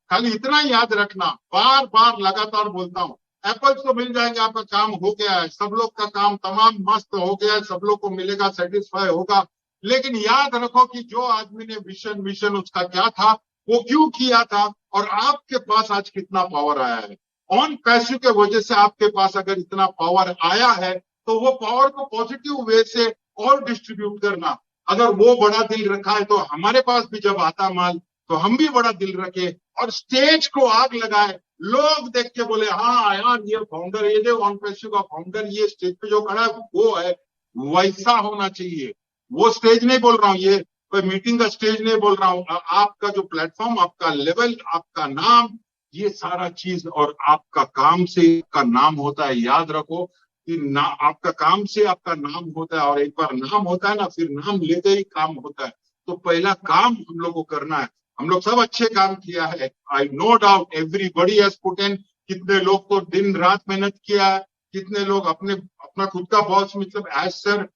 खाली इतना याद रखना, बार बार लगातार बोलता हूँ, एप्पल्स तो मिल जाएंगे, आपका काम हो गया है, सब लोग का काम तमाम मस्त हो गया है, सब लोग को मिलेगा, सेटिस्फाई होगा। लेकिन याद रखो कि जो आदमी ने विजन उसका क्या था, वो क्यों किया था, और आपके पास आज कितना पावर आया है। ऑन पैसिव के वजह से आपके पास अगर इतना पावर आया है, तो वो पावर को पॉजिटिव वे से और डिस्ट्रीब्यूट करना। अगर वो बड़ा दिल रखा है, तो हमारे पास भी जब आता माल, तो हम भी बड़ा दिल रखे और स्टेज को आग लगाए, लोग देख के बोले हाँ यार ये फाउंडर, ये जो ऑन पैसिव का फाउंडर, ये स्टेज पे जो खड़ा है वो है। वैसा होना चाहिए। वो स्टेज नहीं बोल रहा हूँ, ये कोई मीटिंग का स्टेज नहीं बोल रहा हूँ, आपका जो प्लेटफॉर्म, आपका लेवल, आपका नाम, ये सारा चीज, और आपका काम से आपका नाम होता है। याद रखो कि ना, आपका काम से आपका नाम होता है, और एक बार नाम होता है ना, फिर नाम लेते ही काम होता है। तो पहला काम हम लोग को करना है। हम लोग सब अच्छे काम किया है, I know doubt everybody has put in. कितने लोग तो दिन रात मेहनत किया है, कितने लोग अपना खुद का बॉस, मतलब एज सर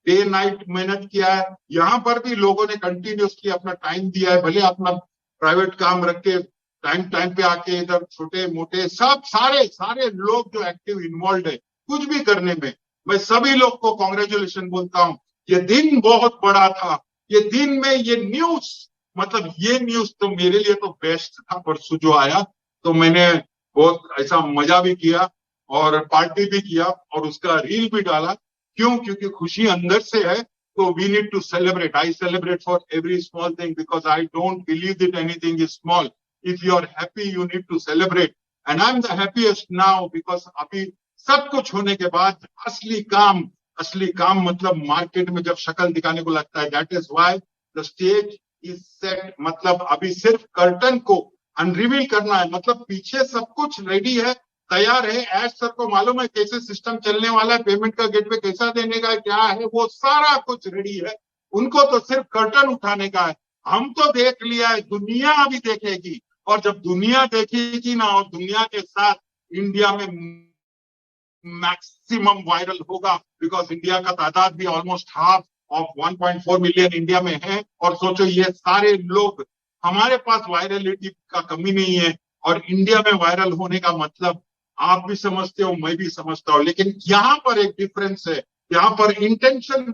डे नाइट मेहनत किया है। यहाँ पर भी लोगों ने कंटिन्यूसली अपना टाइम दिया है, भले अपना प्राइवेट काम रख के टाइम टाइम पे आके इधर छोटे मोटे सब सारे सारे लोग जो एक्टिव इन्वॉल्व है कुछ भी करने में, मैं सभी लोग को कॉन्ग्रेचुलेशन बोलता हूँ। ये दिन बहुत बड़ा था। ये दिन में ये न्यूज, मतलब ये न्यूज तो मेरे लिए तो बेस्ट था परसों जो आया। तो मैंने बहुत ऐसा मजा भी किया और पार्टी भी किया और उसका रील भी डाला। क्यों? क्योंकि खुशी अंदर से है, तो we need to celebrate. I celebrate for every small thing because I don't believe that anything is small. If you are happy you need to celebrate, and I am the happiest now because अभी सब कुछ होने के बाद असली काम मतलब market में जब शक्ल दिखाने को लगता है, that is why the stage is set. मतलब अभी सिर्फ कर्टन को अनरिवील करना है, मतलब पीछे सब कुछ रेडी है, तैयार है। एज सर को मालूम है कैसे सिस्टम चलने वाला है, पेमेंट का गेटवे कैसा देने का है, क्या है, वो सारा कुछ रेडी है। उनको तो सिर्फ कर्टन उठाने का है। हम तो देख लिया है, दुनिया अभी देखेगी, और जब दुनिया देखेगी ना, और दुनिया के साथ इंडिया में मैक्सिमम वायरल होगा, बिकॉज इंडिया का तादाद भी almost half of 1.4 million India में है। और सोचो ये सारे लोग, हमारे पास वायरलिटी का कमी नहीं है, और इंडिया में वायरल होने का मतलब आप भी समझते हो, मैं भी समझता हूं। लेकिन यहाँ पर एक डिफरेंस है, यहाँ पर इंटेंशन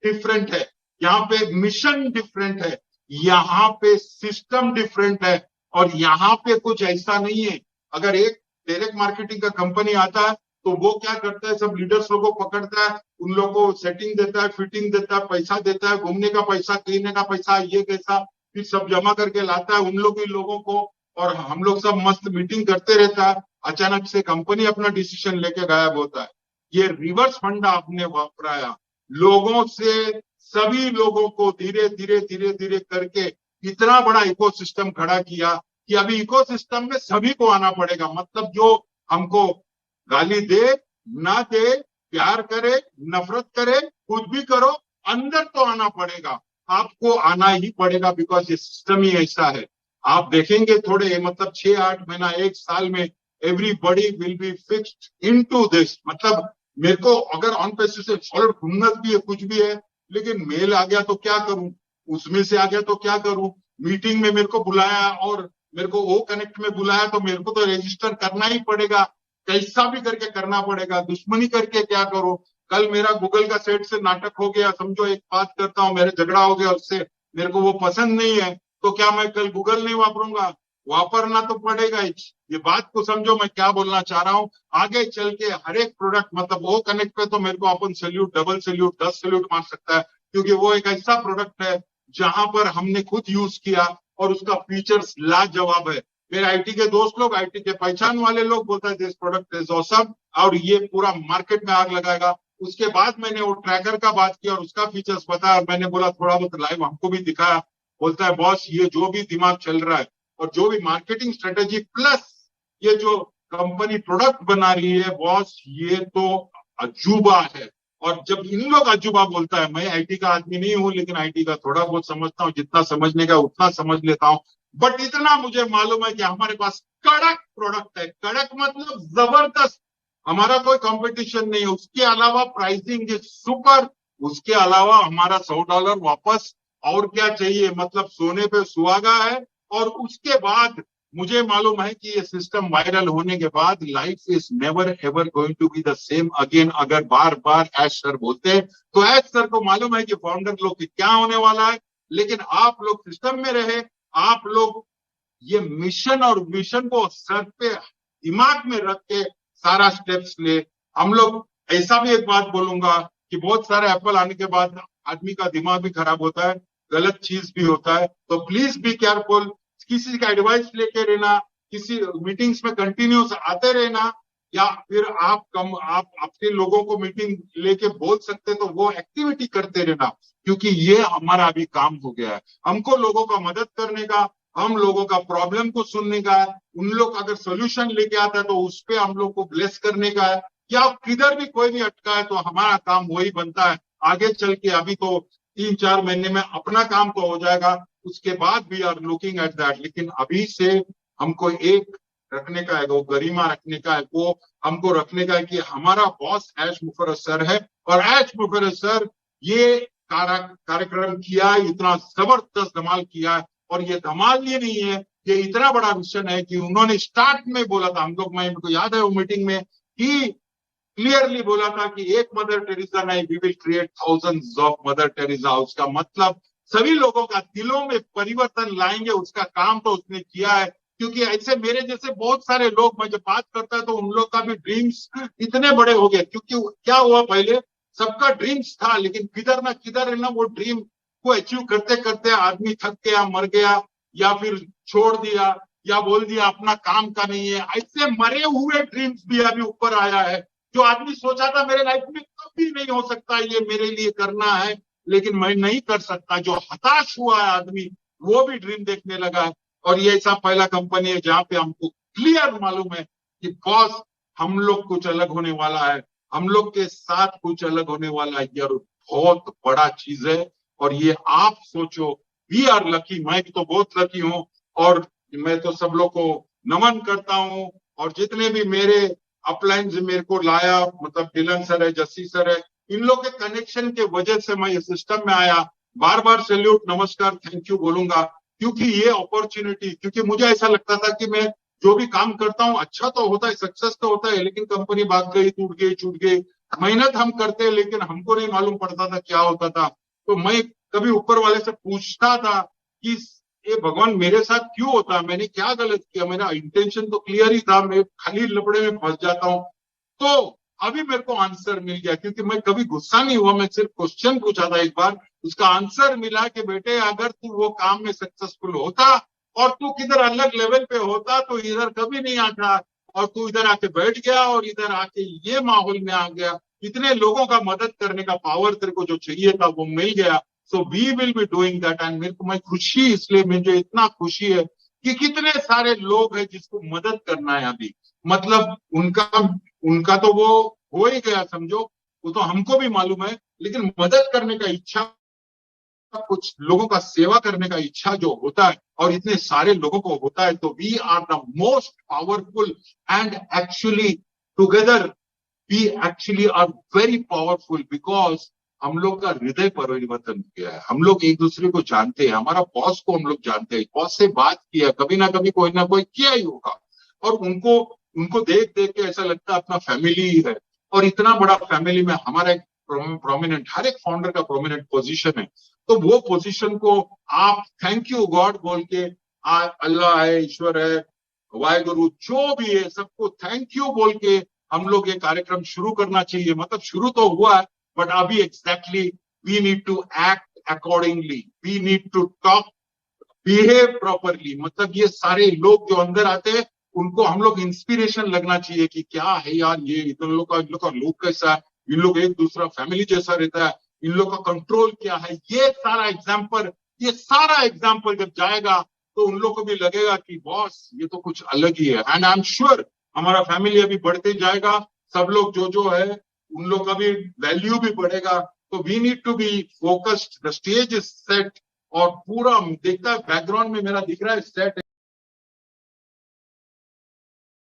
डिफरेंट है, यहाँ पे मिशन डिफरेंट है, यहाँ पे सिस्टम डिफरेंट है, और यहाँ पे कुछ ऐसा नहीं है। अगर एक डायरेक्ट मार्केटिंग का कंपनी आता है तो वो क्या करता है, सब लीडर्स लोगों को पकड़ता है, उन लोगों को सेटिंग देता है, फिटिंग देता है, पैसा देता है, घूमने का पैसा, कहने का पैसा, ये कैसा, फिर सब जमा करके लाता है उन लोगों को, और हम लोग सब मस्त मीटिंग करते रहता है। अचानक से कंपनी अपना डिसीजन लेके गायब होता है। ये रिवर्स फंडा आपने वापराया, लोगों से, सभी लोगों को धीरे धीरे धीरे धीरे करके इतना बड़ा इकोसिस्टम खड़ा किया कि अभी इकोसिस्टम में सभी को आना पड़ेगा। मतलब जो हमको गाली दे ना दे, प्यार करे नफरत करे, कुछ भी करो, अंदर तो आना पड़ेगा, आपको आना ही पड़ेगा, बिकॉज ये सिस्टम ही ऐसा है। आप देखेंगे थोड़े, मतलब 6-8 महीना 1 साल में everybody will be fixed into this. मतलब मेरे को अगर ऑन पैसिव से सॉलिड घूमना भी है, कुछ भी है, लेकिन मेल आ गया तो क्या करूं, उसमें से आ गया तो क्या करूं, मीटिंग में मेरे को बुलाया और मेरे को वो कनेक्ट में बुलाया, तो मेरे को तो रजिस्टर करना ही पड़ेगा, कैसा भी करके करना पड़ेगा, दुश्मनी करके क्या करो। कल मेरा गूगल का सेट से नाटक हो गया, समझो एक बात करता हूँ, मेरे झगड़ा हो गया उससे, मेरे को वो पसंद नहीं है, तो क्या मैं कल गूगल नहीं वापरूंगा? वापरना तो पड़ेगा ही। ये बात को समझो मैं क्या बोलना चाह रहा हूँ। आगे चल के हर एक प्रोडक्ट, मतलब वो कनेक्ट पे तो मेरे को अपन सैल्यूट, डबल सैल्यूट, 10 सैल्यूट मार सकता है, क्योंकि वो एक ऐसा प्रोडक्ट है जहां पर हमने खुद यूज किया और उसका फीचर्स लाजवाब है। मेरे आईटी के दोस्त लोग, आईटी के पहचान वाले लोग बोलते हैं दिस प्रोडक्ट इज ऑसम, और ये पूरा मार्केट में आग लगाएगा। उसके बाद मैंने वो ट्रैकर का बात किया और उसका फीचर्स बताया, और मैंने बोला थोड़ा बहुत लाइव हमको भी दिखाया। बोलता है बॉस ये जो भी दिमाग चल रहा है और जो भी मार्केटिंग स्ट्रेटेजी प्लस ये जो कंपनी प्रोडक्ट बना रही है बॉस, ये तो अजूबा है। और जब इन लोग अजूबा बोलता है, मैं आईटी का आदमी नहीं हूं, लेकिन आईटी का थोड़ा बहुत समझता हूँ, जितना समझने का उतना समझ लेता हूँ। बट इतना मुझे मालूम है कि हमारे पास कड़क प्रोडक्ट है, कड़क मतलब जबरदस्त, हमारा कोई कंपटीशन नहीं है। उसके अलावा प्राइसिंग इज सुपर, उसके अलावा हमारा $100 वापस, और क्या चाहिए, मतलब सोने पे सुहागा है। और उसके बाद मुझे मालूम है कि ये सिस्टम वायरल होने के बाद life is never ever going to be the same again. अगर बार बार ऐश सर बोलते हैं तो ऐश सर को मालूम है कि फाउंडर लोग की क्या होने वाला है, लेकिन आप लोग सिस्टम में रहे, आप लोग ये मिशन और विशन को सर पे दिमाग में रख के सारा स्टेप्स ले। हम लोग ऐसा भी एक बात बोलूंगा कि बहुत सारे एप्पल आने के बाद आदमी का दिमाग भी खराब होता है, गलत चीज भी होता है, तो प्लीज बी केयरफुल। किसी का एडवाइस लेके रहना, किसी मीटिंग्स में कंटिन्यूस आते रहना, या फिर आप अपने लोगों को मीटिंग लेके बोल सकते तो वो एक्टिविटी करते रहना, क्योंकि ये हमारा अभी काम हो गया है। हमको लोगों का मदद करने का, हम लोगों का प्रॉब्लम को सुनने का है, उन लोग अगर सोल्यूशन लेके आता है तो उस पर हम लोग को ब्लेस करने का है, या किधर भी कोई भी अटका है तो हमारा काम वही बनता है आगे चल के। अभी तो 3-4 महीने में अपना काम तो हो जाएगा, उसके बाद we are looking at that, लेकिन अभी से हमको एक रखने का है, वो गरिमा रखने का है, वो हमको रखने का है कि हमारा बॉस ऐश मुफर्रत सर है, और ऐश मुफर्रत सर ये कार्यक्रम किया, इतना जबरदस्त धमाल किया है। और ये धमाल ये नहीं है, ये इतना बड़ा मिशन है कि उन्होंने स्टार्ट में बोला था, हम लोग, मैं इनको याद है वो मीटिंग में, कि क्लियरली बोला था कि एक मदर टेरेसा नहीं, we will create thousands of Mother Teresa. उसका मतलब सभी लोगों का दिलों में परिवर्तन लाएंगे, उसका काम तो उसने किया है। क्योंकि ऐसे मेरे जैसे बहुत सारे लोग, मैं जब बात करता है तो उन लोग का भी ड्रीम्स इतने बड़े हो गए, क्योंकि क्या हुआ, पहले सबका ड्रीम्स था, लेकिन किधर ना किधर है ना, वो ड्रीम को अचीव करते करते आदमी थक गया, मर गया, या फिर छोड़ दिया, या बोल दिया अपना काम का नहीं है। ऐसे मरे हुए ड्रीम्स भी अभी ऊपर आया है, जो आदमी सोचा था मेरे लाइफ में कभी नहीं हो सकता, ये मेरे लिए करना है लेकिन मैं नहीं कर सकता, जो हताश हुआ है आदमी, वो भी ड्रीम देखने लगा है। और ये ऐसा पहला कंपनी है जहां पे हमको क्लियर मालूम है कि बॉस, हम लोग कुछ अलग होने वाला है, हम लोग के साथ कुछ अलग होने वाला है, ये बहुत बड़ा चीज है। और ये आप सोचो, वी आर लकी, मैं भी तो बहुत लकी हूँ, और मैं तो सब लोग को नमन करता हूँ। और जितने भी मेरे अपलाइंस मेरे को लाया, मतलब डिलन सर है, जस्सी सर है, इन लोग के कनेक्शन के वजह से मैं ये सिस्टम में आया। बार बार सैल्यूट, नमस्कार, थैंक यू बोलूंगा, क्योंकि ये अपॉर्चुनिटी, क्योंकि मुझे ऐसा लगता था कि मैं जो भी काम करता हूँ अच्छा तो होता है, सक्सेस तो होता है, लेकिन कंपनी भाग गई, टूट गई, छूट गई, मेहनत हम करते हैं लेकिन हमको नहीं मालूम पड़ता था क्या होता था। तो मैं कभी ऊपर वाले से पूछता था कि ये भगवान मेरे साथ क्यों होता है, मैंने क्या गलत किया, मेरा इंटेंशन तो क्लियर ही था, मैं खाली लपड़े में फंस जाता हूँ। तो अभी मेरे को आंसर मिल गया, क्योंकि मैं कभी गुस्सा नहीं हुआ, मैं सिर्फ क्वेश्चन पूछा था एक बार, उसका आंसर मिला कि बेटे अगर तू वो काम में सक्सेसफुल होता और तू किधर अलग लेवल पे होता तो इधर कभी नहीं आता, और तू इधर आके बैठ गया और इधर आके ये माहौल में आ गया, इतने लोगों का मदद करने का पावर तेरे को जो चाहिए था वो मिल गया। So we will be doing that. And मेरे को, मैं खुशी, इसलिए मुझे इतना खुशी है कि कितने सारे लोग हैं जिसको मदद करना है अभी, मतलब उनका उनका तो वो हो ही गया समझो, वो तो हमको भी मालूम है, लेकिन मदद करने का इच्छा, कुछ लोगों का सेवा करने का इच्छा जो होता है और इतने सारे लोगों को होता है, तो we are the most powerful, and actually together we actually are very powerful, because हम लोग का हृदय परिवर्तन हो गया है। हम लोग एक दूसरे को जानते हैं, हमारा बॉस को हम लोग जानते हैं, बॉस से बात किया, कभी ना कभी कोई ना कोई किया ही होगा, और उनको उनको देख देख के ऐसा लगता है अपना फैमिली ही है। और इतना बड़ा फैमिली में हमारा एक प्रोमिनेंट, हर एक फाउंडर का प्रोमिनेंट पोजीशन है, तो वो पोजीशन को आप थैंक यू गॉड बोल के, अल्लाह है, ईश्वर है, वाहेगुरु, जो भी है, सबको थैंक यू बोल के हम लोग ये कार्यक्रम शुरू करना चाहिए। मतलब शुरू तो हुआ है, बट अभी exactly we need to act accordingly, we need to talk, behave properly. मतलब ये सारे लोग जो अंदर आते हैं उनको हम लोग इंस्पिरेशन लगना चाहिए कि क्या है यार, ये इन लोग का लोग कैसा है, इन लोग एक दूसरा फैमिली जैसा रहता है, इन लोग का कंट्रोल क्या है, ये सारा एग्जाम्पल जब जाएगा तो उन लोग को भी लगेगा कि बॉस ये तो कुछ अलग ही है। एंड आई एम श्योर हमारा फैमिली अभी बढ़ते जाएगा, सब लोग जो है उन लोग का भी वैल्यू भी बढ़ेगा। तो we need to be focused, the stage is set, और पूरा देखता है बैकग्राउंड में मेरा दिख रहा है सेट